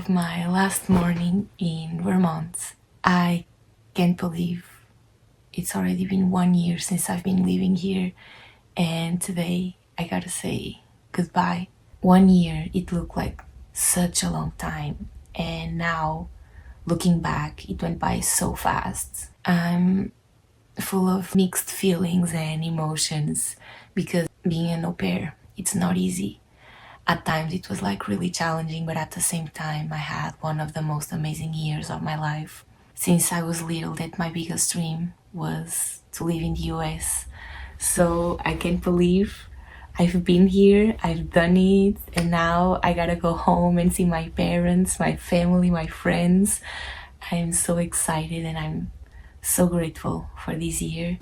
of my last morning in Vermont. I can't believe it's already been 1 year since I've been living here, and today I gotta say goodbye. 1 year, it looked like such a long time, and now looking back, it went by so fast. I'm full of mixed feelings and emotions because being an au pair, it's not easy. At times it was like really challenging, but at the same time I had one of the most amazing years of my life. Since I was little, that my biggest dream was to live in the US. So I can't believe I've been here, I've done it, and now I gotta go home and see my parents, my family, my friends. I'm so excited and I'm so grateful for this year.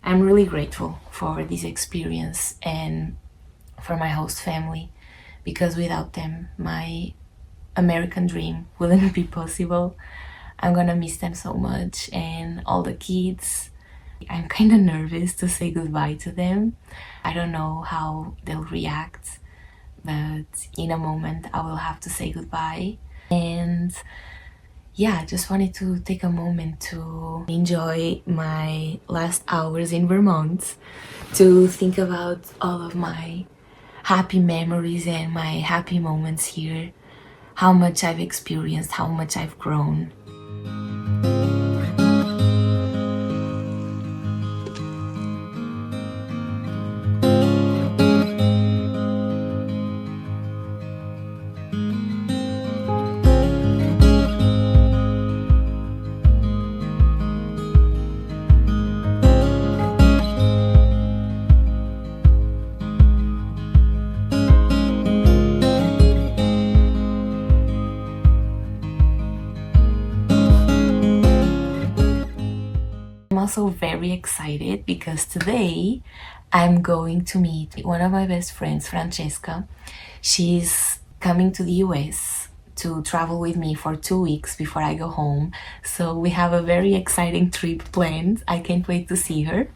I'm really grateful for this experience and for my host family, because without them, my American dream wouldn't be possible. I'm gonna miss them so much, and all the kids. I'm kind of nervous to say goodbye to them. I don't know how they'll react, but in a moment I will have to say goodbye. And yeah, just wanted to take a moment to enjoy my last hours in Vermont, to think about all of my happy memories and my happy moments here, how much I've experienced, how much I've grown. I'm also very excited because today I'm going to meet one of my best friends, Francesca. She's coming to the US to travel with me for 2 weeks before I go home. So we have a very exciting trip planned. I can't wait to see her.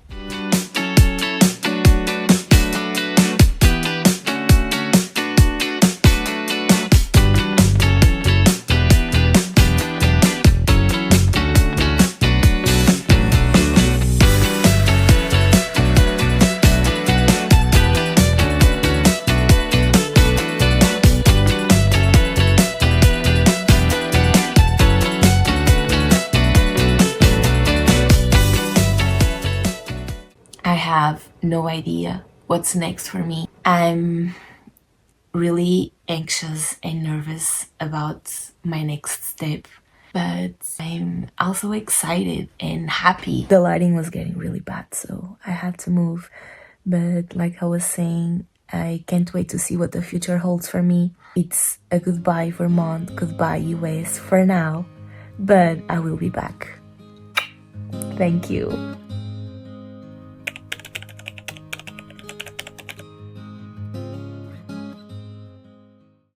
I have no idea what's next for me. I'm really anxious and nervous about my next step, but I'm also excited and happy. The lighting was getting really bad, so I had to move. But like I was saying, I can't wait to see what the future holds for me. It's a goodbye Vermont, goodbye US for now, but I will be back. Thank you.